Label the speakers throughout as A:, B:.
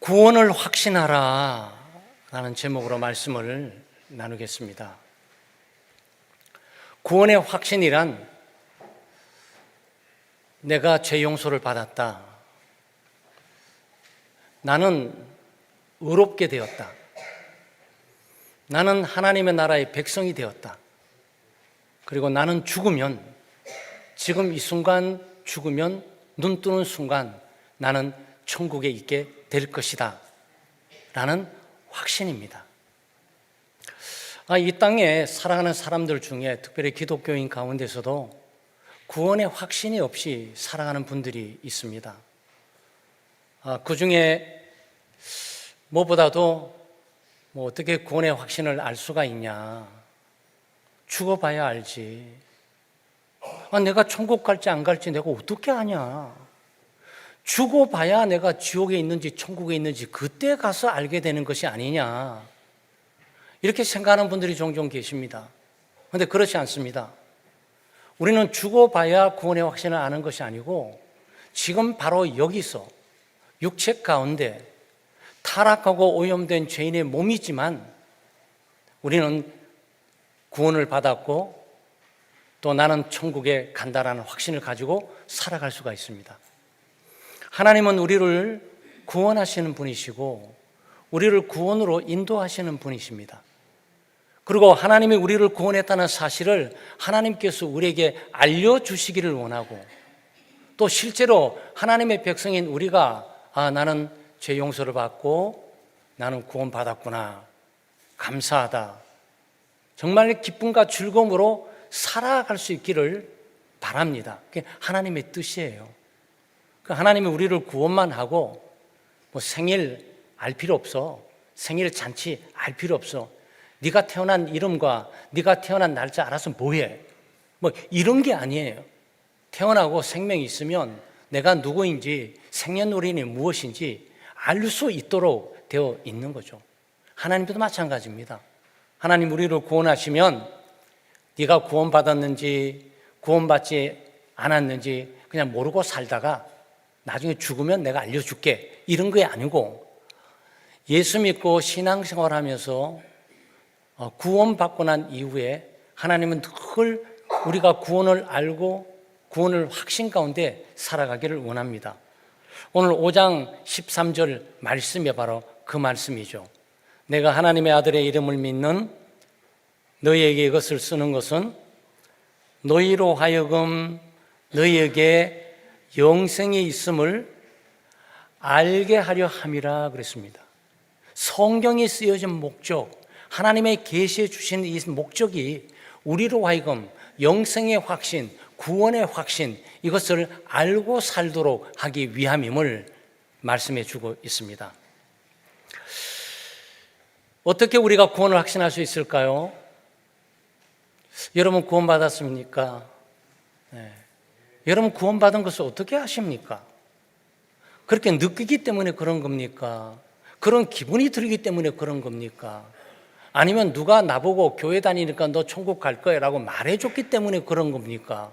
A: 구원을 확신하라 라는 제목으로 말씀을 나누겠습니다. 구원의 확신이란 내가 죄 용서를 받았다. 나는 의롭게 되었다. 나는 하나님의 나라의 백성이 되었다. 그리고 나는 죽으면, 지금 이 순간 죽으면 눈 뜨는 순간 나는 천국에 있게 될 것이다 라는 확신입니다. 이 땅에 살아가는 사람들 중에 특별히 기독교인 가운데서도 구원의 확신이 없이 살아가는 분들이 있습니다. 그 중에 무엇보다도 어떻게 구원의 확신을 알 수가 있냐? 죽어봐야 알지. 내가 천국 갈지 안 갈지 내가 어떻게 아냐? 죽어봐야 내가 지옥에 있는지 천국에 있는지 그때 가서 알게 되는 것이 아니냐? 이렇게 생각하는 분들이 종종 계십니다. 그런데 그렇지 않습니다. 우리는 죽어봐야 구원의 확신을 아는 것이 아니고 지금 바로 여기서 육체 가운데 타락하고 오염된 죄인의 몸이지만 우리는 구원을 받았고 또 나는 천국에 간다라는 확신을 가지고 살아갈 수가 있습니다. 하나님은 우리를 구원하시는 분이시고 우리를 구원으로 인도하시는 분이십니다. 그리고 하나님이 우리를 구원했다는 사실을 하나님께서 우리에게 알려주시기를 원하고 또 실제로 하나님의 백성인 우리가 나는 죄 용서를 받고 나는 구원받았구나, 감사하다, 정말 기쁨과 즐거움으로 살아갈 수 있기를 바랍니다. 그게 하나님의 뜻이에요. 하나님이 우리를 구원만 하고 생일 알 필요 없어, 생일 잔치 알 필요 없어, 네가 태어난 이름과 네가 태어난 날짜 알아서 뭐해, 이런 게 아니에요. 태어나고 생명이 있으면 내가 누구인지 생년월일이 무엇인지 알 수 있도록 되어 있는 거죠. 하나님도 마찬가지입니다. 하나님 우리를 구원하시면 네가 구원받았는지 구원받지 않았는지 그냥 모르고 살다가 나중에 죽으면 내가 알려줄게, 이런 게 아니고 예수 믿고 신앙생활하면서 구원받고 난 이후에 하나님은 늘 우리가 구원을 알고 구원을 확신 가운데 살아가기를 원합니다. 오늘 5장 13절 말씀이 바로 그 말씀이죠. 내가 하나님의 아들의 이름을 믿는 너희에게 이것을 쓰는 것은 너희로 하여금 너희에게 영생이 있음을 알게 하려 함이라 그랬습니다. 성경에 쓰여진 목적, 하나님의 계시해 주신 이 목적이 우리로 하여금 영생의 확신, 구원의 확신, 이것을 알고 살도록 하기 위함임을 말씀해 주고 있습니다. 어떻게 우리가 구원을 확신할 수 있을까요? 여러분 구원받았습니까? 네. 여러분 구원받은 것을 어떻게 아십니까? 그렇게 느끼기 때문에 그런 겁니까? 그런 기분이 들기 때문에 그런 겁니까? 아니면 누가 나보고 교회 다니니까 너 천국 갈 거야 라고 말해줬기 때문에 그런 겁니까?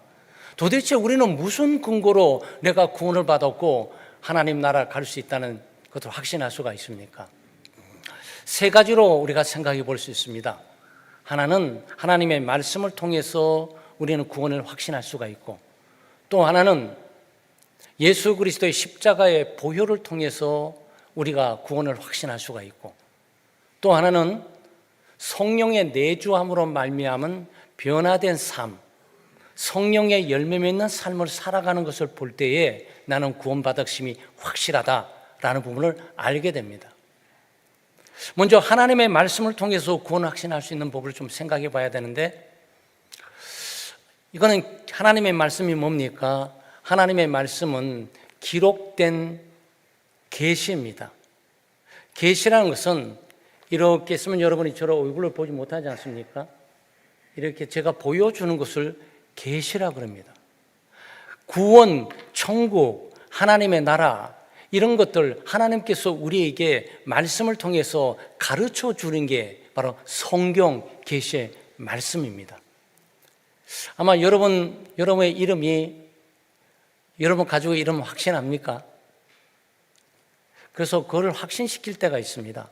A: 도대체 우리는 무슨 근거로 내가 구원을 받았고 하나님 나라 갈 수 있다는 것을 확신할 수가 있습니까? 세 가지로 우리가 생각해 볼 수 있습니다. 하나는 하나님의 말씀을 통해서 우리는 구원을 확신할 수가 있고, 또 하나는 예수 그리스도의 십자가의 보혈을 통해서 우리가 구원을 확신할 수가 있고, 또 하나는 성령의 내주함으로 말미암은 변화된 삶, 성령의 열매 맺는 삶을 살아가는 것을 볼 때에 나는 구원받았음이 확실하다라는 부분을 알게 됩니다. 먼저 하나님의 말씀을 통해서 구원을 확신할 수 있는 법을 좀 생각해 봐야 되는데, 이거는 하나님의 말씀이 뭡니까? 하나님의 말씀은 기록된 계시입니다. 계시라는 것은 이렇게 쓰면 여러분이 저를 얼굴을 보지 못하지 않습니까? 이렇게 제가 보여주는 것을 계시라 그럽니다. 구원, 천국, 하나님의 나라, 이런 것들 하나님께서 우리에게 말씀을 통해서 가르쳐 주는 게 바로 성경 계시의 말씀입니다. 아마 여러분의 이름이, 여러분 가족의 이름 확신합니까? 그래서 그걸 확신시킬 때가 있습니다.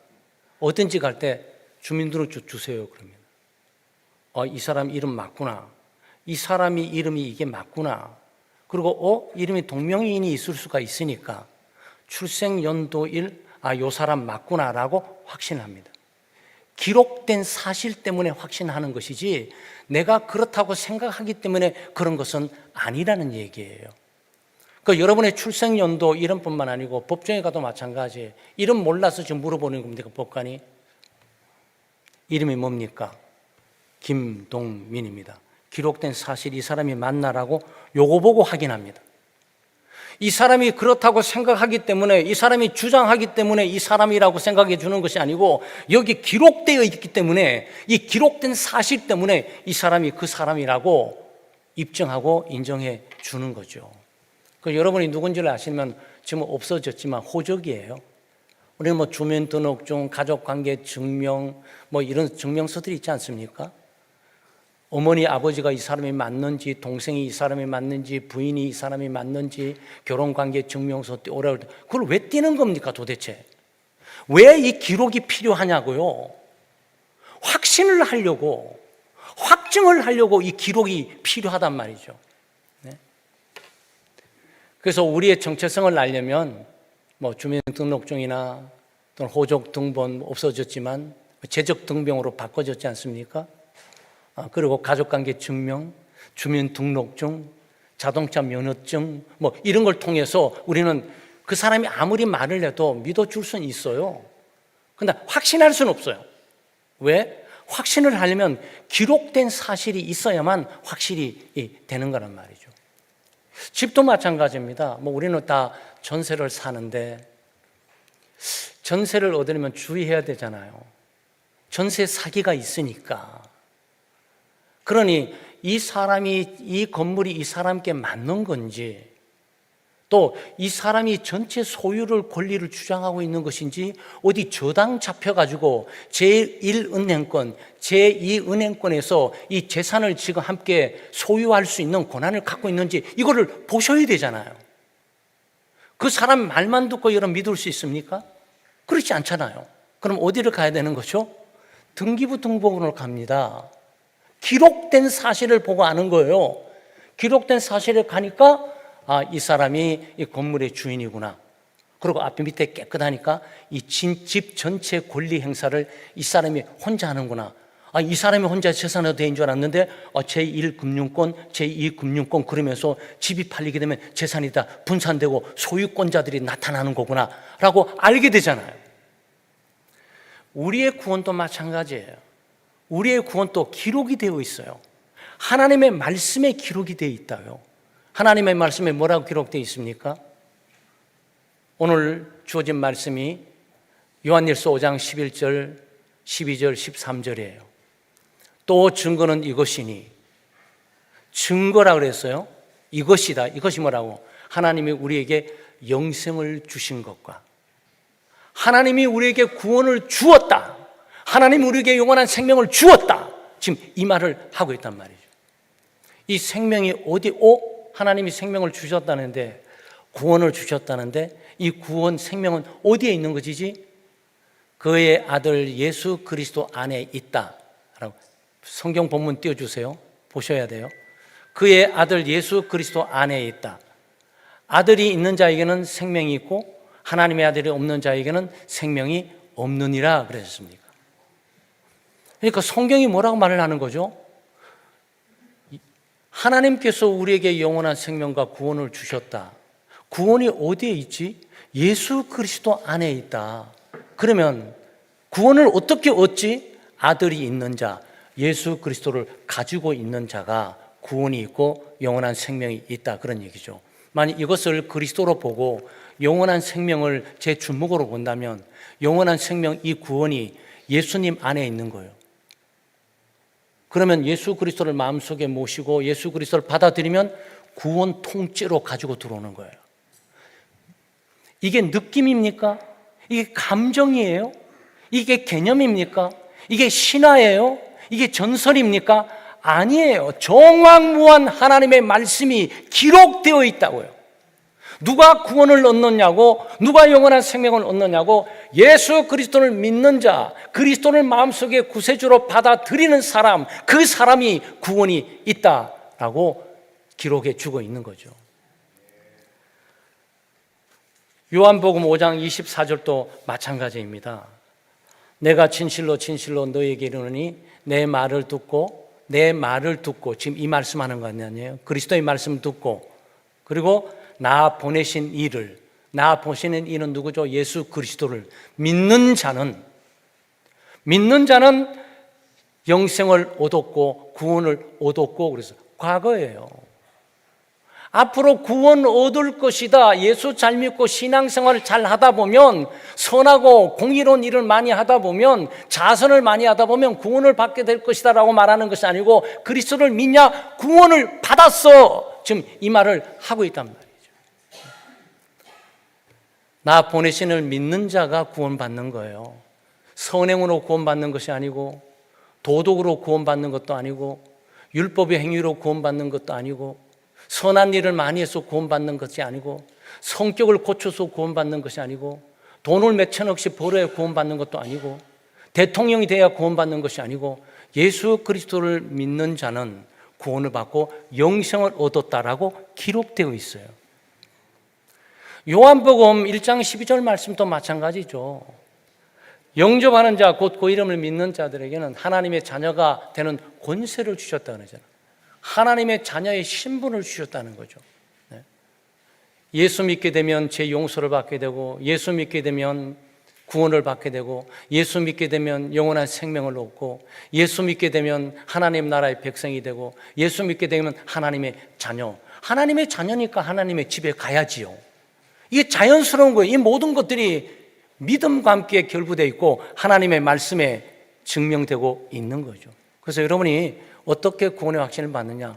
A: 어딘지 갈 때 주민등록증 주세요 그러면 이 사람 이름 맞구나. 이 사람이 이름이 이게 맞구나. 그리고 이름이 동명이인이 있을 수가 있으니까 출생연도일 요 사람 맞구나라고 확신합니다. 기록된 사실 때문에 확신하는 것이지 내가 그렇다고 생각하기 때문에 그런 것은 아니라는 얘기예요. 그 여러분의 출생연도 이름뿐만 아니고 법정에 가도 마찬가지예요. 이름 몰라서 지금 물어보는 겁니까 법관이? 이름이 뭡니까? 김동민입니다. 기록된 사실 이 사람이 맞나라고 요거 보고 확인합니다. 이 사람이 그렇다고 생각하기 때문에 이 사람이 주장하기 때문에 이 사람이라고 생각해 주는 것이 아니고 여기 기록되어 있기 때문에 이 기록된 사실 때문에 이 사람이 그 사람이라고 입증하고 인정해 주는 거죠. 여러분이 누군지를 아시면 지금 없어졌지만 호적이에요. 우리는 뭐 주민등록증, 가족관계 증명 뭐 이런 증명서들이 있지 않습니까? 어머니, 아버지가 이 사람이 맞는지, 동생이 이 사람이 맞는지, 부인이 이 사람이 맞는지, 결혼관계 증명서 떼오라고 그걸 왜 떼는 겁니까 도대체? 왜 이 기록이 필요하냐고요? 확신을 하려고, 확증을 하려고 이 기록이 필요하단 말이죠. 네? 그래서 우리의 정체성을 알려면 뭐 주민등록증이나 또는 호적 등본 없어졌지만 재적 등본으로 바꿔졌지 않습니까? 그리고 가족관계 증명, 주민등록증, 자동차 면허증 뭐 이런 걸 통해서 우리는 그 사람이 아무리 말을 해도 믿어줄 수는 있어요. 그런데 확신할 수는 없어요. 왜? 확신을 하려면 기록된 사실이 있어야만 확실히 되는 거란 말이죠. 집도 마찬가지입니다. 뭐 우리는 다 전세를 사는데 전세를 얻으려면 주의해야 되잖아요. 전세 사기가 있으니까. 그러니 이 사람이, 이 건물이 이 사람께 맞는 건지 또 이 사람이 전체 소유를 권리를 주장하고 있는 것인지 어디 저당 잡혀가지고 제1은행권, 제2은행권에서 이 재산을 지금 함께 소유할 수 있는 권한을 갖고 있는지 이거를 보셔야 되잖아요. 그 사람 말만 듣고 여러분 믿을 수 있습니까? 그렇지 않잖아요. 그럼 어디를 가야 되는 거죠? 등기부 등본으로 갑니다. 기록된 사실을 보고 아는 거예요. 기록된 사실을 가니까 이 사람이 이 건물의 주인이구나. 그리고 앞에 밑에 깨끗하니까 이 집 전체 권리 행사를 이 사람이 혼자 하는구나. 이 사람이 혼자 재산으로 된 줄 알았는데 제1금융권, 제2금융권 그러면서 집이 팔리게 되면 재산이 다 분산되고 소유권자들이 나타나는 거구나 라고 알게 되잖아요. 우리의 구원도 마찬가지예요. 우리의 구원도 기록이 되어 있어요. 하나님의 말씀에 기록이 되어 있다요. 하나님의 말씀에 뭐라고 기록되어 있습니까? 오늘 주어진 말씀이 요한일서 5장 11절, 12절, 13절이에요. 또 증거는 이것이니, 증거라 그랬어요. 이것이다. 이것이 뭐라고? 하나님이 우리에게 영생을 주신 것과 하나님이 우리에게 구원을 주었다. 하나님이 우리에게 영원한 생명을 주었다. 지금 이 말을 하고 있단 말이죠. 이 생명이 하나님이 생명을 주셨다는데, 구원을 주셨다는데 이 구원 생명은 어디에 있는 것이지? 그의 아들 예수 그리스도 안에 있다라고. 성경 본문 띄워주세요. 보셔야 돼요. 그의 아들 예수 그리스도 안에 있다. 아들이 있는 자에게는 생명이 있고 하나님의 아들이 없는 자에게는 생명이 없느니라 그랬습니까? 그러니까 성경이 뭐라고 말을 하는 거죠? 하나님께서 우리에게 영원한 생명과 구원을 주셨다. 구원이 어디에 있지? 예수 그리스도 안에 있다. 그러면 구원을 어떻게 얻지? 아들이 있는 자, 예수 그리스도를 가지고 있는 자가 구원이 있고 영원한 생명이 있다. 그런 얘기죠. 만약 이것을 그리스도로 보고 영원한 생명을 제 주목으로 본다면 영원한 생명, 이 구원이 예수님 안에 있는 거예요. 그러면 예수 그리스도를 마음속에 모시고 예수 그리스도를 받아들이면 구원 통째로 가지고 들어오는 거예요. 이게 느낌입니까? 이게 감정이에요? 이게 개념입니까? 이게 신화예요? 이게 전설입니까? 아니에요. 정확무한 하나님의 말씀이 기록되어 있다고요. 누가 구원을 얻느냐고, 누가 영원한 생명을 얻느냐고, 예수 그리스도를 믿는 자, 그리스도를 마음속에 구세주로 받아들이는 사람, 그 사람이 구원이 있다라고 기록해 주고 있는 거죠. 요한복음 5장 24절도 마찬가지입니다. 내가 진실로 진실로 너희에게 이르노니 내 말을 듣고 지금 이 말씀하는 거 아니에요? 그리스도의 말씀을 듣고, 그리고 나 보내신 이를, 나 보시는 이는 누구죠? 예수 그리스도를 믿는 자는 영생을 얻었고 구원을 얻었고, 그래서 과거예요. 앞으로 구원 얻을 것이다. 예수 잘 믿고 신앙생활을 잘 하다 보면, 선하고 공의로운 일을 많이 하다 보면, 자선을 많이 하다 보면 구원을 받게 될 것이다 라고 말하는 것이 아니고, 그리스도를 믿냐? 구원을 받았어. 지금 이 말을 하고 있단 말이에요. 나 보내신을 믿는 자가 구원받는 거예요. 선행으로 구원받는 것이 아니고, 도덕으로 구원받는 것도 아니고, 율법의 행위로 구원받는 것도 아니고, 선한 일을 많이 해서 구원받는 것이 아니고, 성격을 고쳐서 구원받는 것이 아니고, 돈을 몇 천억씩 벌어야 구원받는 것도 아니고, 대통령이 돼야 구원받는 것이 아니고, 예수 그리스도를 믿는 자는 구원을 받고 영생을 얻었다라고 기록되어 있어요. 요한복음 1장 12절 말씀도 마찬가지죠. 영접하는 자, 곧 그 이름을 믿는 자들에게는 하나님의 자녀가 되는 권세를 주셨다 그러잖아요. 하나님의 자녀의 신분을 주셨다는 거죠. 예수 믿게 되면 죄 용서를 받게 되고, 예수 믿게 되면 구원을 받게 되고, 예수 믿게 되면 영원한 생명을 얻고, 예수 믿게 되면 하나님 나라의 백성이 되고, 예수 믿게 되면 하나님의 자녀. 하나님의 자녀니까 하나님의 집에 가야지요. 이게 자연스러운 거예요. 이 모든 것들이 믿음과 함께 결부되어 있고 하나님의 말씀에 증명되고 있는 거죠. 그래서 여러분이 어떻게 구원의 확신을 받느냐?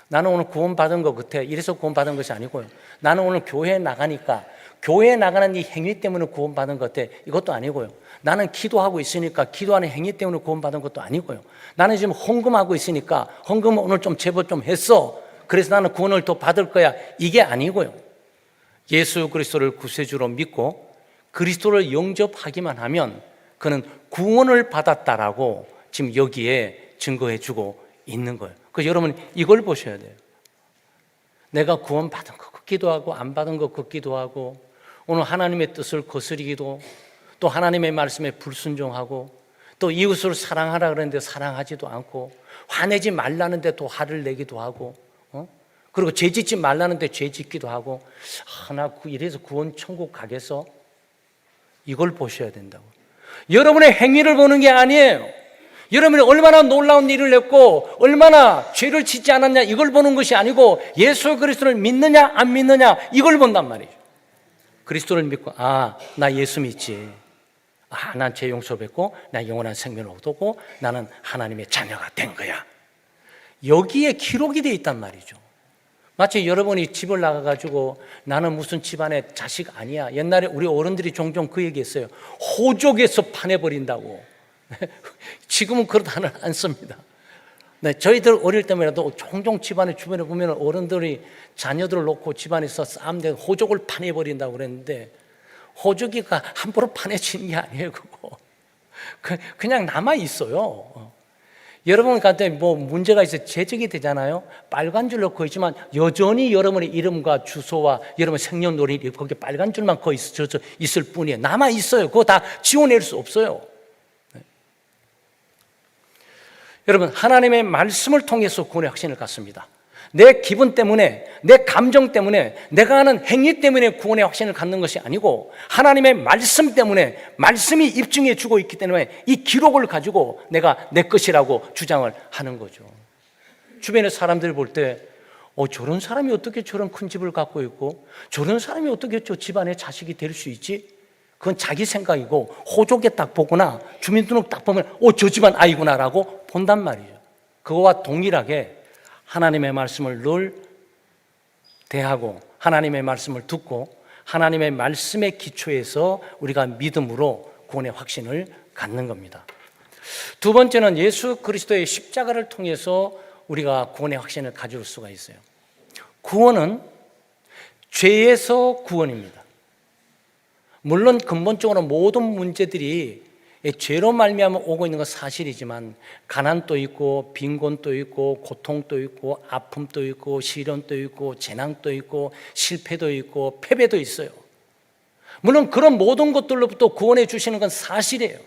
A: 나는 오늘 구원받은 것 같아, 이래서 구원받은 것이 아니고요. 나는 오늘 교회에 나가니까, 교회에 나가는 이 행위 때문에 구원받은 것 같아, 이것도 아니고요. 나는 기도하고 있으니까 기도하는 행위 때문에 구원받은 것도 아니고요. 나는 지금 헌금하고 있으니까 헌금을 오늘 좀 제법 좀 했어, 그래서 나는 구원을 더 받을 거야, 이게 아니고요. 예수 그리스도를 구세주로 믿고 그리스도를 영접하기만 하면 그는 구원을 받았다라고 지금 여기에 증거해 주고 있는 거예요. 그래서 여러분 이걸 보셔야 돼요. 내가 구원받은 것 같기도 하고 안 받은 것 같기도 하고, 오늘 하나님의 뜻을 거스리기도, 또 하나님의 말씀에 불순종하고, 또 이웃을 사랑하라 그러는데 사랑하지도 않고, 화내지 말라는데 또 화를 내기도 하고, 그리고 죄 짓지 말라는데 죄 짓기도 하고, 나 이래서 구원 천국 가겠어? 이걸 보셔야 된다고. 여러분의 행위를 보는 게 아니에요. 여러분이 얼마나 놀라운 일을 했고 얼마나 죄를 짓지 않았냐, 이걸 보는 것이 아니고 예수 그리스도를 믿느냐 안 믿느냐, 이걸 본단 말이죠. 그리스도를 믿고, 나 예수 믿지, 난 죄 용서받고 나 영원한 생명을 얻었고 나는 하나님의 자녀가 된 거야, 여기에 기록이 되어 있단 말이죠. 마치 여러분이 집을 나가가지고 나는 무슨 집안의 자식 아니야. 옛날에 우리 어른들이 종종 그 얘기했어요. 호족에서 파내버린다고. 지금은 그런 단어를 안 씁니다. 네, 저희들 어릴 때만이라도 종종 집안의 주변에 보면 어른들이 자녀들을 놓고 집안에서 싸움되고 호족을 파내버린다고 그랬는데, 호족이가 함부로 파내지는 게 아니에요. 그거 그냥 남아있어요. 여러분한테 뭐 문제가 있어 제적이 되잖아요. 빨간 줄로 거 있지만 여전히 여러분의 이름과 주소와 여러분의 생년월일이 거기 빨간 줄만 거 있을 뿐이에요. 남아 있어요. 그거 다 지워낼 수 없어요. 네. 여러분, 하나님의 말씀을 통해서 구원의 확신을 갖습니다. 내 기분 때문에, 내 감정 때문에, 내가 하는 행위 때문에 구원의 확신을 갖는 것이 아니고 하나님의 말씀 때문에, 말씀이 입증해 주고 있기 때문에 이 기록을 가지고 내가 내 것이라고 주장을 하는 거죠. 주변의 사람들 볼 때 저런 사람이 어떻게 저런 큰 집을 갖고 있고, 저런 사람이 어떻게 저 집안의 자식이 될 수 있지? 그건 자기 생각이고, 호족에 딱 보거나 주민등록 딱 보면 저 집안 아이구나라고 본단 말이에요. 그거와 동일하게 하나님의 말씀을 늘 대하고 하나님의 말씀을 듣고 하나님의 말씀의 기초에서 우리가 믿음으로 구원의 확신을 갖는 겁니다. 두 번째는 예수 그리스도의 십자가를 통해서 우리가 구원의 확신을 가질 수가 있어요. 구원은 죄에서 구원입니다. 물론 근본적으로 모든 문제들이 죄로 말미암아 오고 있는 건 사실이지만 가난도 있고 빈곤도 있고 고통도 있고 아픔도 있고 시련도 있고 재난도 있고 실패도 있고 패배도 있어요. 물론 그런 모든 것들로부터 구원해 주시는 건 사실이에요.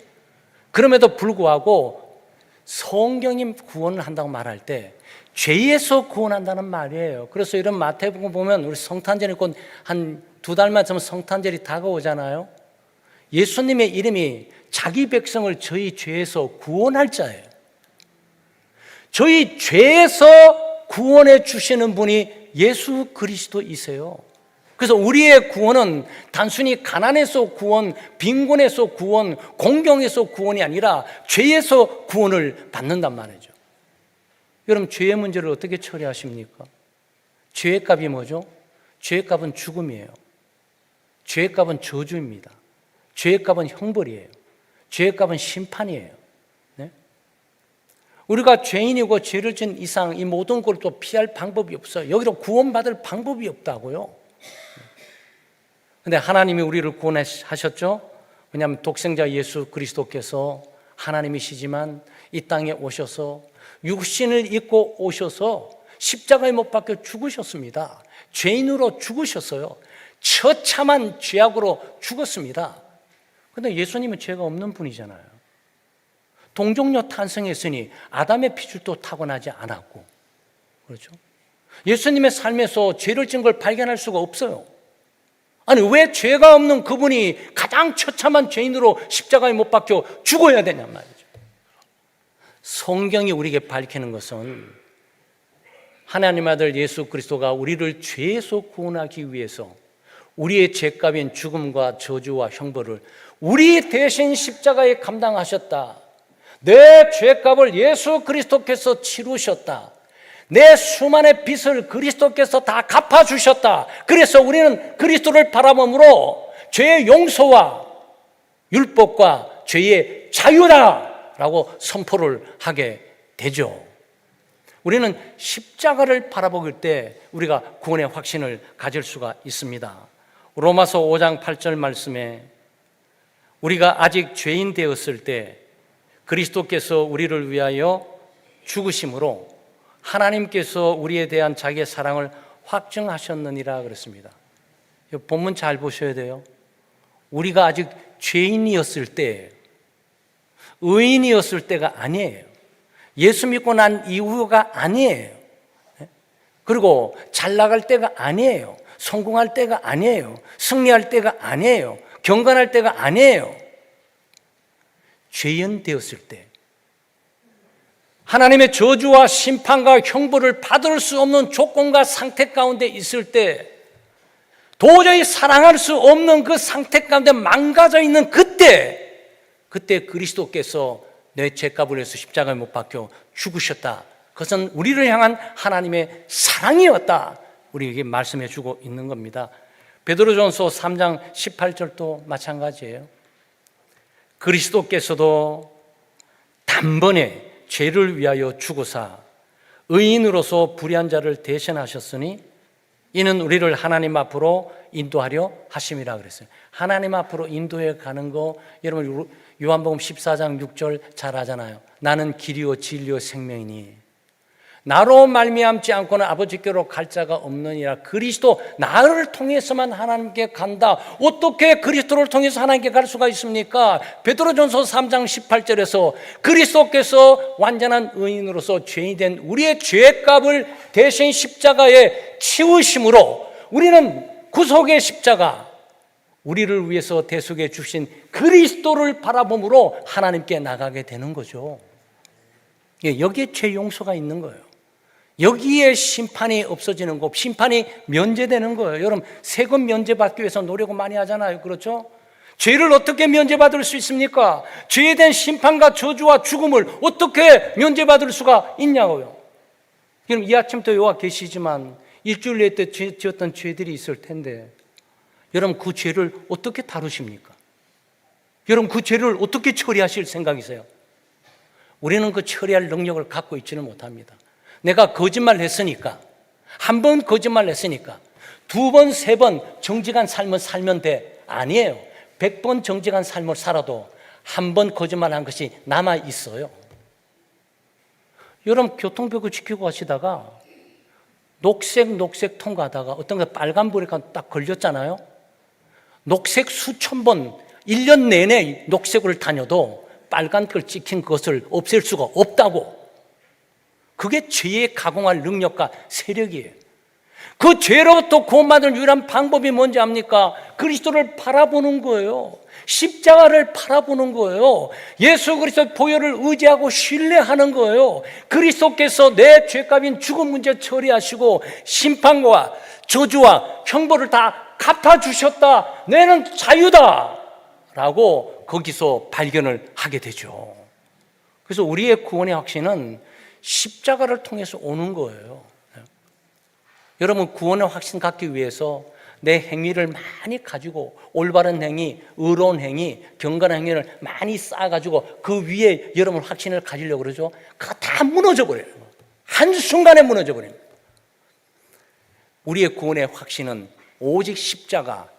A: 그럼에도 불구하고 성경이 구원을 한다고 말할 때 죄에서 구원한다는 말이에요. 그래서 이런 마태복음 보면 우리 성탄절이 곧 한 2달만 지나면 성탄절이 다가오잖아요. 예수님의 이름이 자기 백성을 저희 죄에서 구원할 자예요. 저희 죄에서 구원해 주시는 분이 예수 그리스도이세요. 그래서 우리의 구원은 단순히 가난에서 구원, 빈곤에서 구원, 공경에서 구원이 아니라 죄에서 구원을 받는단 말이죠. 여러분, 죄의 문제를 어떻게 처리하십니까? 죄의 값이 뭐죠? 죄의 값은 죽음이에요. 죄의 값은 저주입니다. 죄의 값은 형벌이에요. 죄의 값은 심판이에요. 네? 우리가 죄인이고 죄를 지은 이상 이 모든 걸 또 피할 방법이 없어요. 여기로 구원받을 방법이 없다고요. 근데 하나님이 우리를 구원하셨죠? 왜냐하면 독생자 예수 그리스도께서 하나님이시지만 이 땅에 오셔서 육신을 입고 오셔서 십자가에 못 박혀 죽으셨습니다. 죄인으로 죽으셨어요. 처참한 죄악으로 죽었습니다. 그런데 예수님은 죄가 없는 분이잖아요. 동정녀 탄생했으니 아담의 피줄도 타고나지 않았고, 그렇죠? 예수님의 삶에서 죄를 지은 걸 발견할 수가 없어요. 아니, 왜 죄가 없는 그분이 가장 처참한 죄인으로 십자가에 못 박혀 죽어야 되냔 말이죠. 성경이 우리에게 밝히는 것은 하나님 아들 예수 그리스도가 우리를 죄에서 구원하기 위해서 우리의 죄값인 죽음과 저주와 형벌을 우리 대신 십자가에 감당하셨다. 내 죄값을 예수 그리스도께서 치루셨다. 내 수많은 빚을 그리스도께서 다 갚아주셨다. 그래서 우리는 그리스도를 바라봄으로 죄의 용서와 율법과 죄의 자유다라고 선포를 하게 되죠. 우리는 십자가를 바라볼 때 우리가 구원의 확신을 가질 수가 있습니다. 로마서 5장 8절 말씀에 우리가 아직 죄인 되었을 때 그리스도께서 우리를 위하여 죽으심으로 하나님께서 우리에 대한 자기의 사랑을 확증하셨느니라 그랬습니다. 본문 잘 보셔야 돼요. 우리가 아직 죄인이었을 때, 의인이었을 때가 아니에요. 예수 믿고 난 이후가 아니에요. 그리고 잘 나갈 때가 아니에요. 성공할 때가 아니에요. 승리할 때가 아니에요. 경건할 때가 아니에요. 죄인 되었을 때, 하나님의 저주와 심판과 형벌을 받을 수 없는 조건과 상태 가운데 있을 때, 도저히 사랑할 수 없는 그 상태 가운데 망가져 있는 그때 그리스도께서 내 죄값을 위해서 십자가에 못 박혀 죽으셨다. 그것은 우리를 향한 하나님의 사랑이었다. 우리에게 말씀해 주고 있는 겁니다. 베드로전서 3장 18절도 마찬가지예요. 그리스도께서도 단번에 죄를 위하여 죽으사 의인으로서 불의한 자를 대신하셨으니 이는 우리를 하나님 앞으로 인도하려 하심이라 그랬어요. 하나님 앞으로 인도해 가는 거 여러분 요한복음 14장 6절 잘 아잖아요. 나는 길이요 진리요 생명이니 나로 말미암지 않고는 아버지께로 갈 자가 없느니라. 그리스도 나를 통해서만 하나님께 간다. 어떻게 그리스도를 통해서 하나님께 갈 수가 있습니까? 베드로전서 3장 18절에서 그리스도께서 완전한 의인으로서 죄인이 된 우리의 죄값을 대신 십자가에 치우심으로 우리는 구속의 십자가, 우리를 위해서 대속해 주신 그리스도를 바라봄으로 하나님께 나가게 되는 거죠. 여기에 죄 용서가 있는 거예요. 여기에 심판이 없어지는 거, 심판이 면제되는 거예요. 여러분, 세금 면제받기 위해서 노력을 많이 하잖아요. 그렇죠? 죄를 어떻게 면제받을 수 있습니까? 죄에 대한 심판과 저주와 죽음을 어떻게 면제받을 수가 있냐고요. 여러분, 이 아침부터 여기 계시지만 일주일 내에 때 지었던 죄들이 있을 텐데 여러분, 그 죄를 어떻게 다루십니까? 여러분, 그 죄를 어떻게 처리하실 생각이세요? 우리는 그 처리할 능력을 갖고 있지는 못합니다. 내가 거짓말 했으니까, 한 번 거짓말 했으니까, 2번, 3번 정직한 삶을 살면 돼. 아니에요. 100번 정직한 삶을 살아도 한 번 거짓말한 것이 남아 있어요. 여러분 교통법을 지키고 가시다가 녹색 통과하다가 어떤 게 빨간불에 딱 걸렸잖아요. 녹색 수천 번 1년 내내 녹색을 다녀도 빨간불 찍힌 것을 없앨 수가 없다고. 그게 죄의 가공할 능력과 세력이에요. 그 죄로부터 구원받을 유일한 방법이 뭔지 압니까? 그리스도를 바라보는 거예요. 십자가를 바라보는 거예요. 예수 그리스도의 보혈을 의지하고 신뢰하는 거예요. 그리스도께서 내 죄값인 죽음 문제 처리하시고 심판과 저주와 형벌을 다 갚아주셨다. 너는 자유다. 라고 거기서 발견을 하게 되죠. 그래서 우리의 구원의 확신은 십자가를 통해서 오는 거예요. 여러분 구원의 확신 갖기 위해서 내 행위를 많이 가지고 올바른 행위, 의로운 행위, 경건한 행위를 많이 쌓아가지고 그 위에 여러분 확신을 가지려고 그러죠. 그거 다 무너져 버려요. 한순간에 무너져 버립니다. 우리의 구원의 확신은 오직 십자가,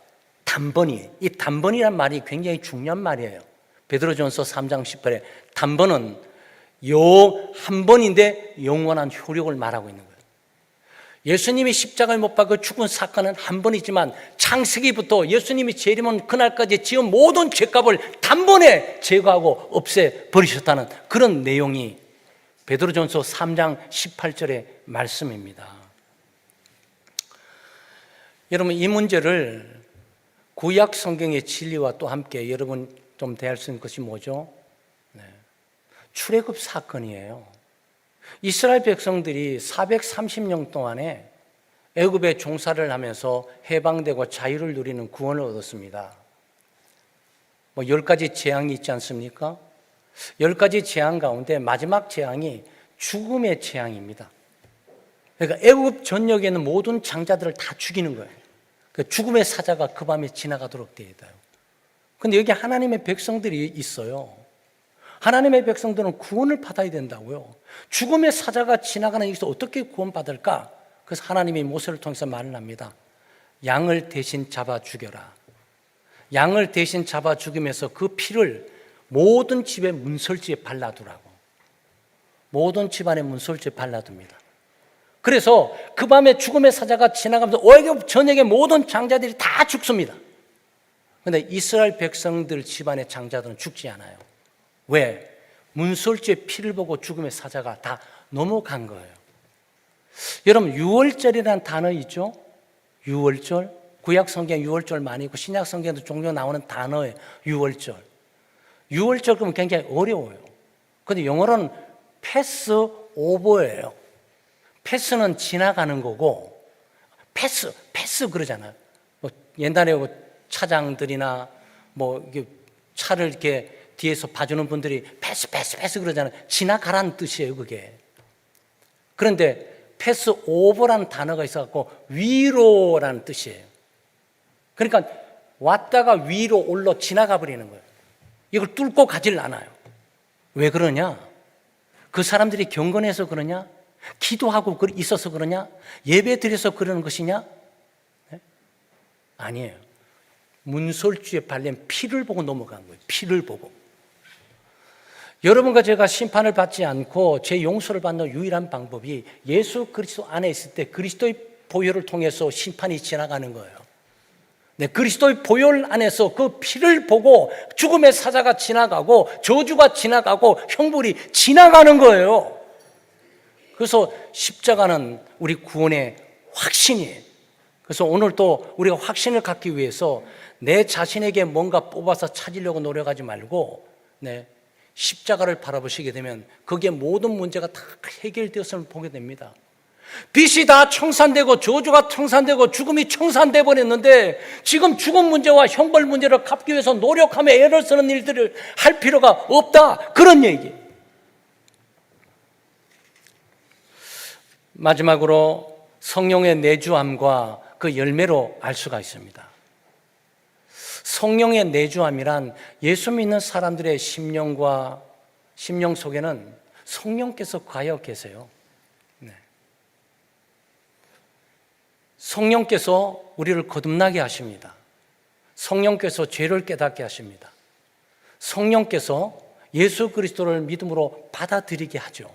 A: 단번이. 이 단번이란 말이 굉장히 중요한 말이에요. 베드로전서 3장 18에 단번은 한 번인데 영원한 효력을 말하고 있는 거예요. 예수님이 십자가에 못 박혀 죽은 사건은 한 번이지만 창세기부터 예수님이 재림한 그날까지 지은 모든 죄값을 단번에 제거하고 없애버리셨다는 그런 내용이 베드로전서 3장 18절의 말씀입니다. 여러분 이 문제를 구약 성경의 진리와 또 함께 여러분 좀 대할 수 있는 것이 뭐죠? 출애굽 사건이에요. 이스라엘 백성들이 430년 동안에 애굽에 종살을 하면서 해방되고 자유를 누리는 구원을 얻었습니다. 10가지 재앙이 있지 않습니까? 10가지 재앙 가운데 마지막 재앙이 죽음의 재앙입니다. 그러니까 애굽 전역에 있는 모든 장자들을 다 죽이는 거예요. 그러니까 죽음의 사자가 그 밤에 지나가도록 되어 있어요. 그런데 여기 하나님의 백성들이 있어요. 하나님의 백성들은 구원을 받아야 된다고요. 죽음의 사자가 지나가는 여기서 어떻게 구원받을까? 그래서 하나님이 모세를 통해서 말을 합니다. 양을 대신 잡아 죽여라. 양을 대신 잡아 죽이면서 그 피를 모든 집의 문설주에 발라두라고. 모든 집안의 문설주에 발라둡니다. 그래서 그 밤에 죽음의 사자가 지나가면서 애굽 전역의 모든 장자들이 다 죽습니다. 그런데 이스라엘 백성들 집안의 장자들은 죽지 않아요. 왜? 문설주의 피를 보고 죽음의 사자가 다 넘어간 거예요. 여러분 유월절이라는 단어 있죠? 유월절. 구약 성경 유월절 많이 있고 신약 성경에도 종종 나오는 단어예요. 유월절. 유월절 그러면 굉장히 어려워요. 그런데 영어로는 패스 오버예요. 패스는 지나가는 거고 패스 그러잖아요. 옛날에 차장들이나 차를 이렇게 뒤에서 봐주는 분들이 패스 그러잖아요. 지나가라는 뜻이에요, 그게. 그런데 패스 오버라는 단어가 있어갖고 위로라는 뜻이에요. 그러니까 왔다가 위로 올라 지나가 버리는 거예요. 이걸 뚫고 가질 않아요. 왜 그러냐? 그 사람들이 경건해서 그러냐? 기도하고 있어서 그러냐? 예배 드려서 그러는 것이냐? 네? 아니에요. 문설주에 발린 피를 보고 넘어간 거예요. 피를 보고. 여러분과 제가 심판을 받지 않고 제 용서를 받는 유일한 방법이 예수 그리스도 안에 있을 때 그리스도의 보혈을 통해서 심판이 지나가는 거예요. 네, 그리스도의 보혈 안에서 그 피를 보고 죽음의 사자가 지나가고 저주가 지나가고 형벌이 지나가는 거예요. 그래서 십자가는 우리 구원의 확신이에요. 그래서 오늘 또 우리가 확신을 갖기 위해서 내 자신에게 뭔가 뽑아서 찾으려고 노력하지 말고 십자가를 바라보시게 되면 거기에 모든 문제가 다 해결되었음을 보게 됩니다. 빛이 다 청산되고 저주가 청산되고 죽음이 청산돼 버렸는데 지금 죽음 문제와 형벌 문제를 갚기 위해서 노력하며 애를 쓰는 일들을 할 필요가 없다, 그런 얘기예요. 마지막으로 성령의 내주함과 그 열매로 알 수가 있습니다. 성령의 내주함이란 예수 믿는 사람들의 심령 속에는 성령께서 가여 계세요. 성령께서 우리를 거듭나게 하십니다. 성령께서 죄를 깨닫게 하십니다. 성령께서 예수 그리스도를 믿음으로 받아들이게 하죠.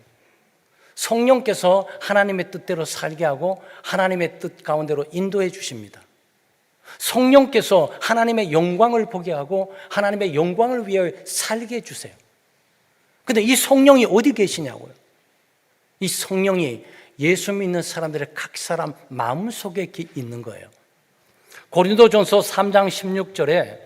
A: 성령께서 하나님의 뜻대로 살게 하고 하나님의 뜻 가운데로 인도해 주십니다. 성령께서 하나님의 영광을 보게 하고 하나님의 영광을 위하여 살게 해주세요. 근데 이 성령이 어디 계시냐고요? 이 성령이 예수 믿는 사람들의 각 사람 마음속에 있는 거예요. 고린도전서 3장 16절에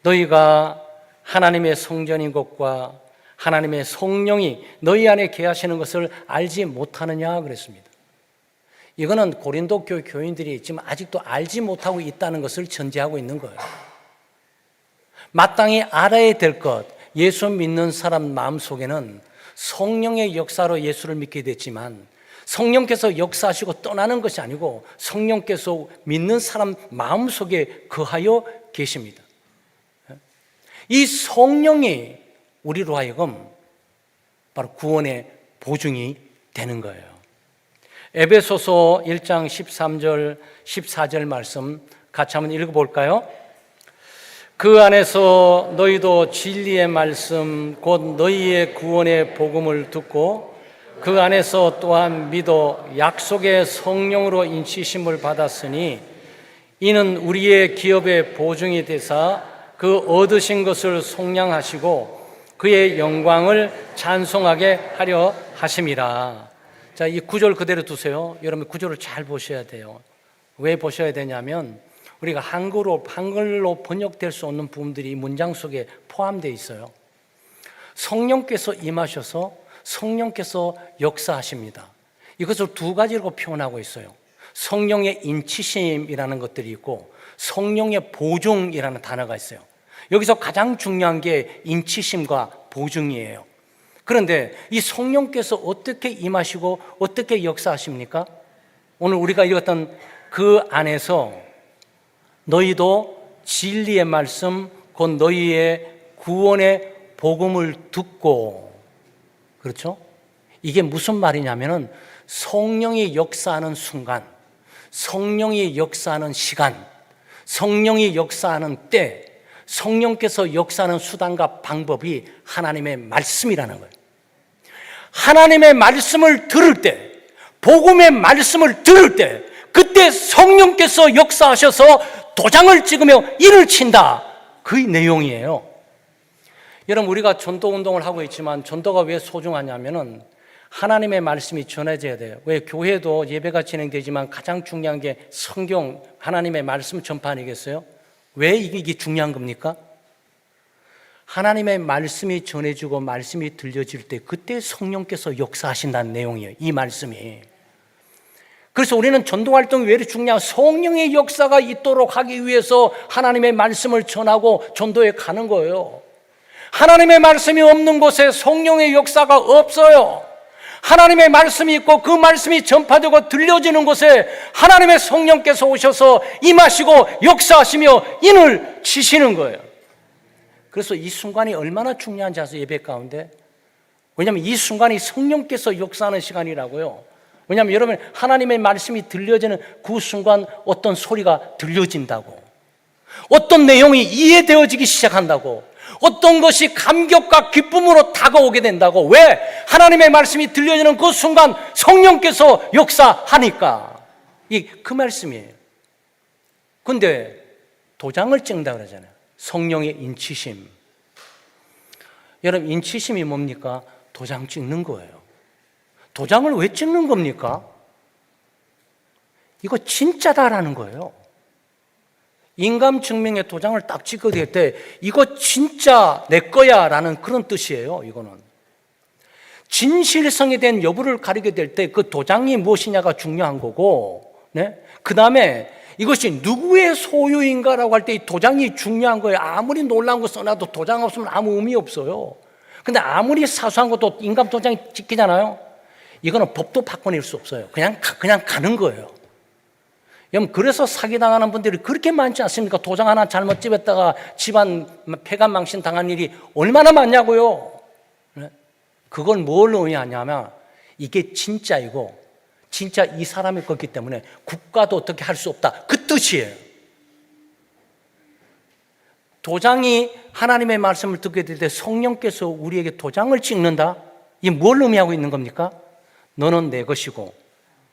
A: 너희가 하나님의 성전인 것과 하나님의 성령이 너희 안에 계하시는 것을 알지 못하느냐 그랬습니다. 이거는 고린도 교회 교인들이 지금 아직도 알지 못하고 있다는 것을 전제하고 있는 거예요. 마땅히 알아야 될 것, 예수 믿는 사람 마음속에는 성령의 역사로 예수를 믿게 됐지만 성령께서 역사하시고 떠나는 것이 아니고 성령께서 믿는 사람 마음속에 거하여 계십니다. 이 성령이 우리로 하여금 바로 구원의 보증이 되는 거예요. 에베소서 1장 13절 14절 말씀 같이 한번 읽어볼까요? 그 안에서 너희도 진리의 말씀 곧 너희의 구원의 복음을 듣고 그 안에서 또한 믿어 약속의 성령으로 인치심을 받았으니 이는 우리의 기업의 보증이 되사 그 얻으신 것을 속량하시고 그의 영광을 찬송하게 하려 하심이라. 자, 이 구절 그대로 두세요. 여러분 구절을 잘 보셔야 돼요. 왜 보셔야 되냐면 우리가 한글로 번역될 수 없는 부분들이 이 문장 속에 포함되어 있어요. 성령께서 임하셔서 성령께서 역사하십니다. 이것을 두 가지로 표현하고 있어요. 성령의 인치심이라는 것들이 있고 성령의 보증이라는 단어가 있어요. 여기서 가장 중요한 게 인치심과 보증이에요. 그런데 이 성령께서 어떻게 임하시고 어떻게 역사하십니까? 오늘 우리가 읽었던 그 안에서 너희도 진리의 말씀 곧 너희의 구원의 복음을 듣고, 그렇죠? 이게 무슨 말이냐면은 성령이 역사하는 순간, 성령이 역사하는 시간, 성령이 역사하는 때, 성령께서 역사하는 수단과 방법이 하나님의 말씀이라는 거예요. 하나님의 말씀을 들을 때, 복음의 말씀을 들을 때, 그때 성령께서 역사하셔서 도장을 찍으며 일을 친다. 그 내용이에요. 여러분, 우리가 전도 운동을 하고 있지만 전도가 왜 소중하냐면은 하나님의 말씀이 전해져야 돼요. 왜 교회도 예배가 진행되지만 가장 중요한 게 성경, 하나님의 말씀 전파 아니겠어요? 왜 이게 중요한 겁니까? 하나님의 말씀이 전해지고 말씀이 들려질 때 그때 성령께서 역사하신다는 내용이에요. 이 말씀이. 그래서 우리는 전도활동이 왜 이렇게 중요하냐? 성령의 역사가 있도록 하기 위해서 하나님의 말씀을 전하고 전도에 가는 거예요. 하나님의 말씀이 없는 곳에 성령의 역사가 없어요. 하나님의 말씀이 있고 그 말씀이 전파되고 들려지는 곳에 하나님의 성령께서 오셔서 임하시고 역사하시며 인을 치시는 거예요. 그래서 이 순간이 얼마나 중요한지 아세요? 예배 가운데. 왜냐하면 이 순간이 성령께서 역사하는 시간이라고요. 왜냐하면 여러분, 하나님의 말씀이 들려지는 그 순간 어떤 소리가 들려진다고, 어떤 내용이 이해되어지기 시작한다고, 어떤 것이 감격과 기쁨으로 다가오게 된다고. 왜? 하나님의 말씀이 들려지는 그 순간 성령께서 역사하니까. 그 말씀이에요. 근데 도장을 찍는다 그러잖아요. 성령의 인치심. 여러분, 인치심이 뭡니까? 도장 찍는 거예요. 도장을 왜 찍는 겁니까? 이거 진짜다라는 거예요. 인감 증명의 도장을 딱 찍게 될 때 이거 진짜 내 거야 라는 그런 뜻이에요. 이거는 진실성에 대한 여부를 가리게 될 때 그 도장이 무엇이냐가 중요한 거고, 네? 그 다음에 이것이 누구의 소유인가라고 할 때 이 도장이 중요한 거예요. 아무리 놀라운 거 써놔도 도장 없으면 아무 의미 없어요. 근데 아무리 사소한 것도 인감 도장이 찍히잖아요. 이거는 법도 바꿔낼 수 없어요. 그냥 가는 거예요. 여러분, 그래서 사기당하는 분들이 그렇게 많지 않습니까? 도장 하나 잘못 찍었다가 집안 폐간망신 당한 일이 얼마나 많냐고요. 그걸 뭘 의미하냐면 이게 진짜이고 진짜 이 사람의 거기 때문에 국가도 어떻게 할 수 없다. 그 뜻이에요. 도장이 하나님의 말씀을 듣게 될 때 성령께서 우리에게 도장을 찍는다? 이게 뭘 의미하고 있는 겁니까? 너는 내 것이고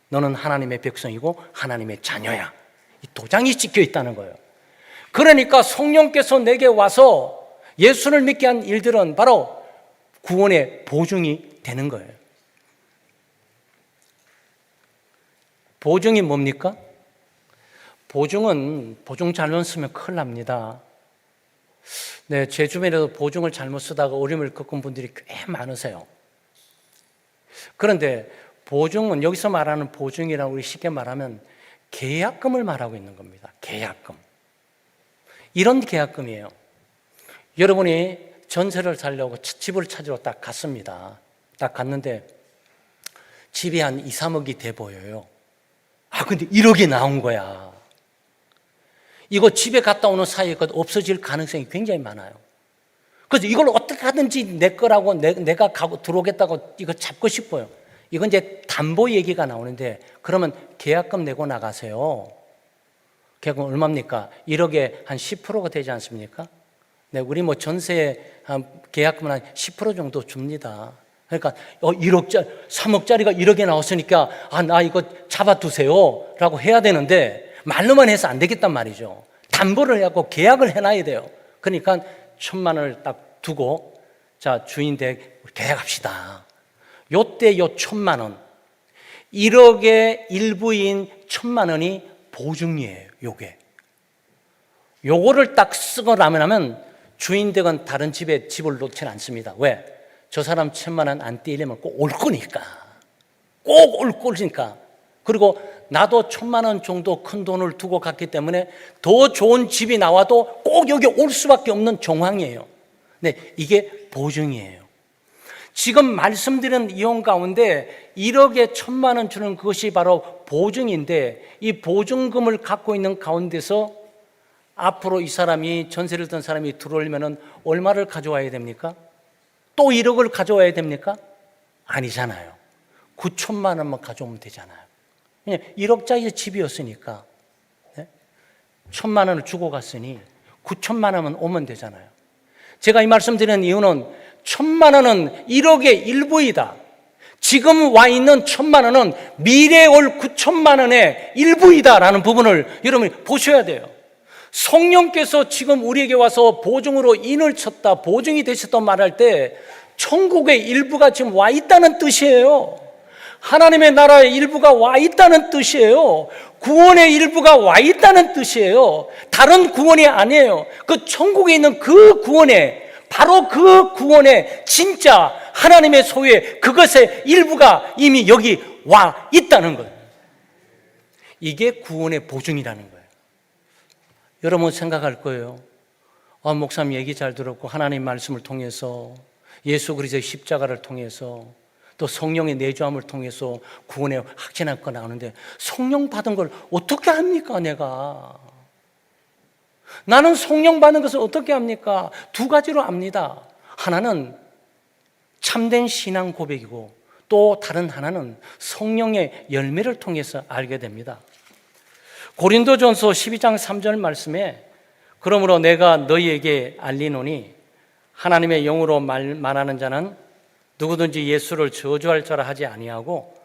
A: 너는 하나님의 백성이고 하나님의 자녀야. 이 도장이 찍혀 있다는 거예요. 그러니까 성령께서 내게 와서 예수를 믿게 한 일들은 바로 구원의 보증이 되는 거예요. 보증이 뭡니까? 보증은 보증 잘못 쓰면 큰일 납니다. 네, 제 주변에도 보증을 잘못 쓰다가 어려움을 겪은 분들이 꽤 많으세요. 그런데 보증은 여기서 말하는 보증이라고 우리 쉽게 말하면 계약금을 말하고 있는 겁니다. 계약금. 이런 계약금이에요. 여러분이 전세를 살려고 집을 찾으러 딱 갔습니다. 딱 갔는데 집이 한 2, 3억이 돼 보여요. 근데 1억이 나온 거야. 이거 집에 갔다 오는 사이에 없어질 가능성이 굉장히 많아요. 그래서 이걸 어떻게 하든지 내 거라고 내가 가고 들어오겠다고 이거 잡고 싶어요. 이건 이제 담보 얘기가 나오는데 그러면 계약금 내고 나가세요. 계약금 얼마입니까? 1억에 한 10%가 되지 않습니까? 네, 우리 뭐 전세 계약금은 한 10% 정도 줍니다. 그러니까 1억짜리, 3억짜리가 1억에 나왔으니까 나 이거 잡아두세요 라고 해야 되는데 말로만 해서 안 되겠단 말이죠. 담보를 해갖고 계약을 해놔야 돼요. 그러니까 1,000만 원을 딱 두고 자 주인 댁 계약합시다. 요때 요 1,000만 원 1억의 일부인 1,000만 원이 보증이에요. 요거를 딱 쓰고 나면 주인 댁은 다른 집에 집을 놓지는 않습니다. 왜? 저 사람 1,000만 원 안 떼려면 꼭 올 거니까. 꼭 올 거니까. 그리고 나도 1,000만 원 정도 큰 돈을 두고 갔기 때문에 더 좋은 집이 나와도 꼭 여기 올 수밖에 없는 정황이에요. 네, 이게 보증이에요. 지금 말씀드린 이용 가운데 1억에 1,000만 원 주는 그것이 바로 보증인데 이 보증금을 갖고 있는 가운데서 앞으로 이 사람이 전세를 든 사람이 들어오려면 얼마를 가져와야 됩니까? 또 1억을 가져와야 됩니까? 아니잖아요. 9천만 원만 가져오면 되잖아요. 그냥 1억짜리 집이었으니까 1,000만 원을 주고 갔으니 9천만 원만 오면 되잖아요. 제가 이 말씀 드리는 이유는 1,000만 원은 1억의 일부이다. 지금 와 있는 1,000만 원은 미래에 올 9천만 원의 일부이다라는 부분을 여러분이 보셔야 돼요. 성령께서 지금 우리에게 와서 보증으로 인을 쳤다, 보증이 되셨다 말할 때 천국의 일부가 지금 와 있다는 뜻이에요. 하나님의 나라의 일부가 와 있다는 뜻이에요. 구원의 일부가 와 있다는 뜻이에요. 다른 구원이 아니에요. 그 천국에 있는 그 구원에, 바로 그 구원에 진짜 하나님의 소유의 그것의 일부가 이미 여기 와 있다는 거예요. 이게 구원의 보증이라는 거예요. 여러분 생각할 거예요. 목사님 얘기 잘 들었고 하나님 말씀을 통해서 예수 그리스도의 십자가를 통해서 또 성령의 내주함을 통해서 구원의 확신할 거 나오는데 성령 받은 걸 어떻게 합니까 내가? 나는 성령 받는 것을 어떻게 합니까? 두 가지로 압니다. 하나는 참된 신앙 고백이고 또 다른 하나는 성령의 열매를 통해서 알게 됩니다. 고린도전서 12장 3절 말씀에 그러므로 내가 너희에게 알리노니 하나님의 영으로 말하는 자는 누구든지 예수를 저주할 자라 하지 아니하고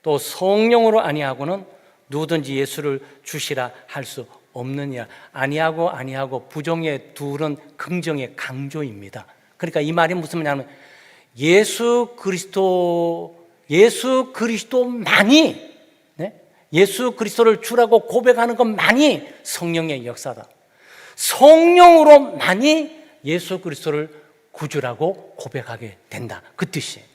A: 또 성령으로 아니하고는 누구든지 예수를 주시라 할 수 없느니라. 아니하고 부정의 둘은 긍정의 강조입니다. 그러니까 이 말이 무슨 말이냐면 예수 그리스도만이 예수 그리스도를 주라고 고백하는 것만이 성령의 역사다. 성령으로만이 예수 그리스도를 구주라고 고백하게 된다. 그 뜻이에요.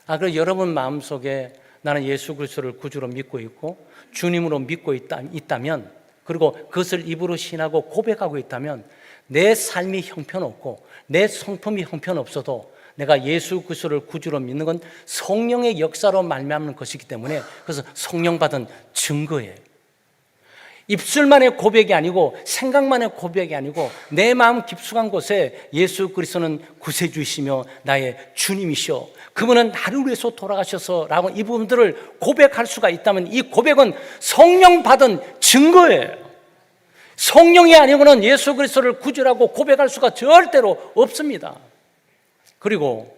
A: 그래서 여러분 마음속에 나는 예수 그리스도를 구주로 믿고 있고 주님으로 믿고 있다면 그리고 그것을 입으로 신하고 고백하고 있다면 내 삶이 형편없고 내 성품이 형편없어도 내가 예수 그리스도를 구주로 믿는 건 성령의 역사로 말미암는 것이기 때문에 그래서 성령 받은 증거예요. 입술만의 고백이 아니고 생각만의 고백이 아니고 내 마음 깊숙한 곳에 예수 그리스도는 구세주이시며 나의 주님이시오, 그분은 나를 위해서 돌아가셔서 라고 이 부분들을 고백할 수가 있다면 이 고백은 성령 받은 증거예요. 성령이 아니고는 예수 그리스도를 구주라고 고백할 수가 절대로 없습니다. 그리고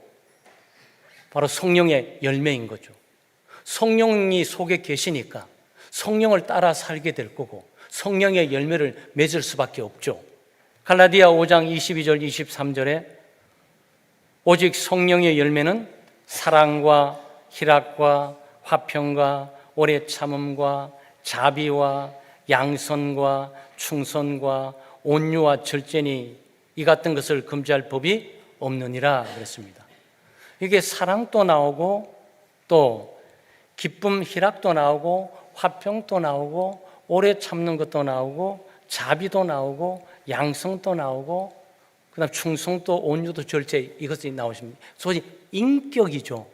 A: 바로 성령의 열매인 거죠. 성령이 속에 계시니까 성령을 따라 살게 될 거고 성령의 열매를 맺을 수밖에 없죠. 갈라디아 5장 22절 23절에 오직 성령의 열매는 사랑과 희락과 화평과 오래 참음과 자비와 양선과 충선과 온유와 절제니 이 같은 것을 금지할 법이 없느니라 그랬습니다. 이게 사랑도 나오고 또 기쁨 희락도 나오고 화평도 나오고 오래 참는 것도 나오고 자비도 나오고 양성도 나오고 그다음 충성도 온유도 절제 이것이 나오십니다. 소위 인격이죠.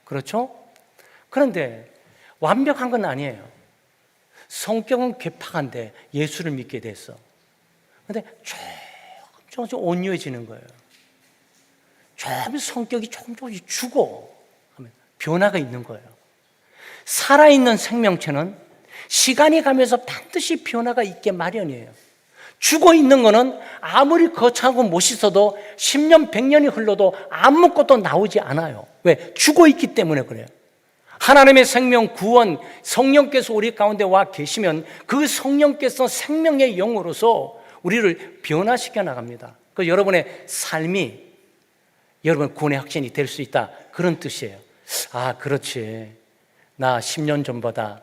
A: 그렇죠? 그런데 완벽한 건 아니에요. 성격은 괴팍한데 예수를 믿게 됐어. 그런데 조금씩 온유해지는 거예요. 조금 성격이 조금씩 죽어 하면 변화가 있는 거예요. 살아있는 생명체는 시간이 가면서 반드시 변화가 있게 마련이에요. 죽어있는 거는 아무리 거창하고 멋있어도 10년, 100년이 흘러도 아무것도 나오지 않아요. 왜? 죽어있기 때문에 그래요. 하나님의 생명, 구원, 성령께서 우리 가운데 와 계시면 그 성령께서 생명의 영으로서 우리를 변화시켜 나갑니다. 그 여러분의 삶이 여러분 구원의 확신이 될 수 있다, 그런 뜻이에요. 아, 그렇지. 나 10년 전보다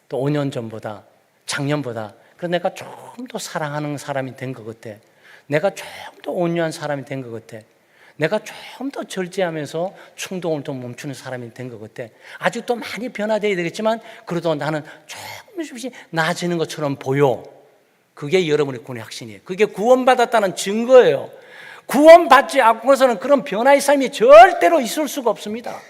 A: 또 5년 전보다 작년보다 그래서 내가 좀 더 사랑하는 사람이 된 것 같아. 내가 좀 더 온유한 사람이 된 것 같아. 내가 좀 더 절제하면서 충동을 좀 멈추는 사람이 된 것 같아. 아직도 많이 변화되어야 되겠지만 그래도 나는 조금씩 나아지는 것처럼 보여. 그게 여러분의 구원의 확신이에요. 그게 구원받았다는 증거예요. 구원받지 않고서는 그런 변화의 삶이 절대로 있을 수가 없습니다.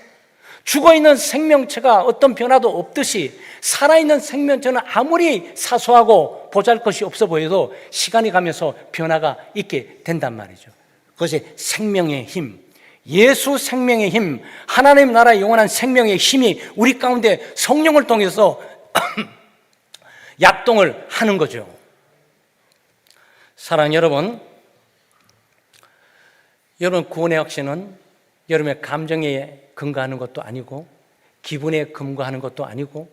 A: 죽어있는 생명체가 어떤 변화도 없듯이 살아있는 생명체는 아무리 사소하고 보잘것이 없어 보여도 시간이 가면서 변화가 있게 된단 말이죠. 그것이 생명의 힘, 예수 생명의 힘, 하나님 나라의 영원한 생명의 힘이 우리 가운데 성령을 통해서 약동을 하는 거죠. 사랑하는 여러분, 여러분 구원의 확신은 여러분의 감정에 근거하는 것도 아니고 기분에 근거하는 것도 아니고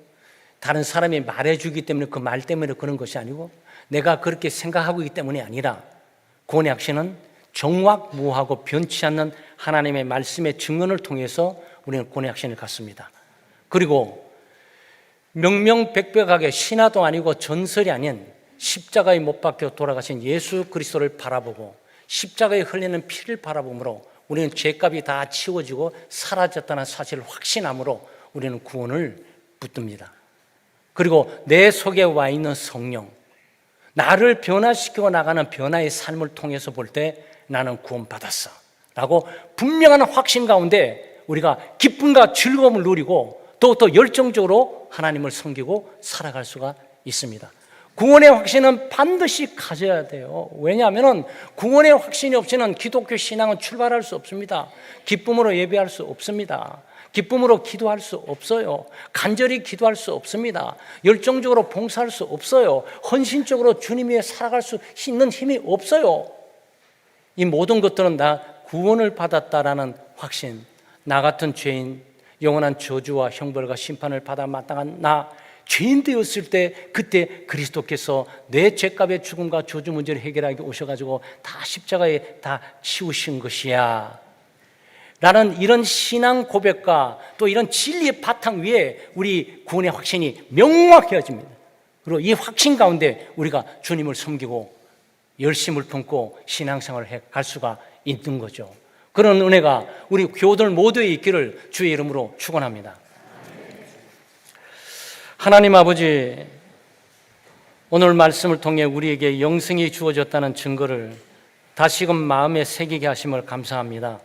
A: 다른 사람이 말해주기 때문에 그 말 때문에 그런 것이 아니고 내가 그렇게 생각하고 있기 때문이 아니라 구원의 확신은 정확무하고 변치 않는 하나님의 말씀의 증언을 통해서 우리는 구원의 확신을 갖습니다. 그리고 명명백백하게 신화도 아니고 전설이 아닌 십자가에 못 박혀 돌아가신 예수 그리스도를 바라보고 십자가에 흘리는 피를 바라보므로 우리는 죄값이 다 치워지고 사라졌다는 사실을 확신함으로 우리는 구원을 붙듭니다. 그리고 내 속에 와 있는 성령, 나를 변화시키고 나가는 변화의 삶을 통해서 볼 때 나는 구원받았어 라고 분명한 확신 가운데 우리가 기쁨과 즐거움을 누리고 더욱더 열정적으로 하나님을 섬기고 살아갈 수가 있습니다. 구원의 확신은 반드시 가져야 돼요. 왜냐하면 구원의 확신이 없이는 기독교 신앙은 출발할 수 없습니다. 기쁨으로 예배할 수 없습니다. 기쁨으로 기도할 수 없어요. 간절히 기도할 수 없습니다. 열정적으로 봉사할 수 없어요. 헌신적으로 주님 위해 살아갈 수 있는 힘이 없어요. 이 모든 것들은 나 구원을 받았다라는 확신, 나 같은 죄인, 영원한 저주와 형벌과 심판을 받아 마땅한 나 죄인 되었을 때 그때 그리스도께서 내 죄값의 죽음과 저주 문제를 해결하기 오셔가지고 다 십자가에 다 치우신 것이야 라는 이런 신앙 고백과 또 이런 진리의 바탕 위에 우리 구원의 확신이 명확해집니다. 그리고 이 확신 가운데 우리가 주님을 섬기고 열심을 품고 신앙생활을 해갈 수가 있는 거죠. 그런 은혜가 우리 교우들 모두에 있기를 주의 이름으로 축원합니다. 하나님 아버지, 오늘 말씀을 통해 우리에게 영생이 주어졌다는 증거를 다시금 마음에 새기게 하심을 감사합니다.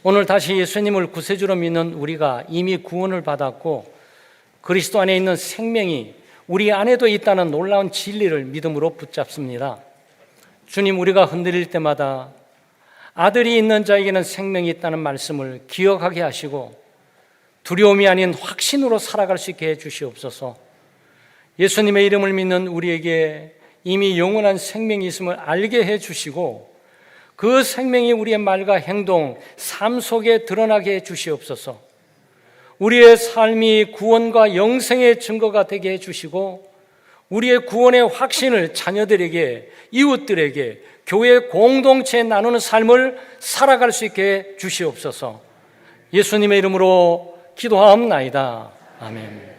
A: 오늘 다시 예수님을 구세주로 믿는 우리가 이미 구원을 받았고 그리스도 안에 있는 생명이 우리 안에도 있다는 놀라운 진리를 믿음으로 붙잡습니다. 주님, 우리가 흔들릴 때마다 아들이 있는 자에게는 생명이 있다는 말씀을 기억하게 하시고 두려움이 아닌 확신으로 살아갈 수 있게 해주시옵소서. 예수님의 이름을 믿는 우리에게 이미 영원한 생명이 있음을 알게 해주시고 그 생명이 우리의 말과 행동, 삶 속에 드러나게 해주시옵소서. 우리의 삶이 구원과 영생의 증거가 되게 해주시고 우리의 구원의 확신을 자녀들에게, 이웃들에게, 교회 공동체에 나누는 삶을 살아갈 수 있게 주시옵소서. 예수님의 이름으로 기도하옵나이다. 아멘.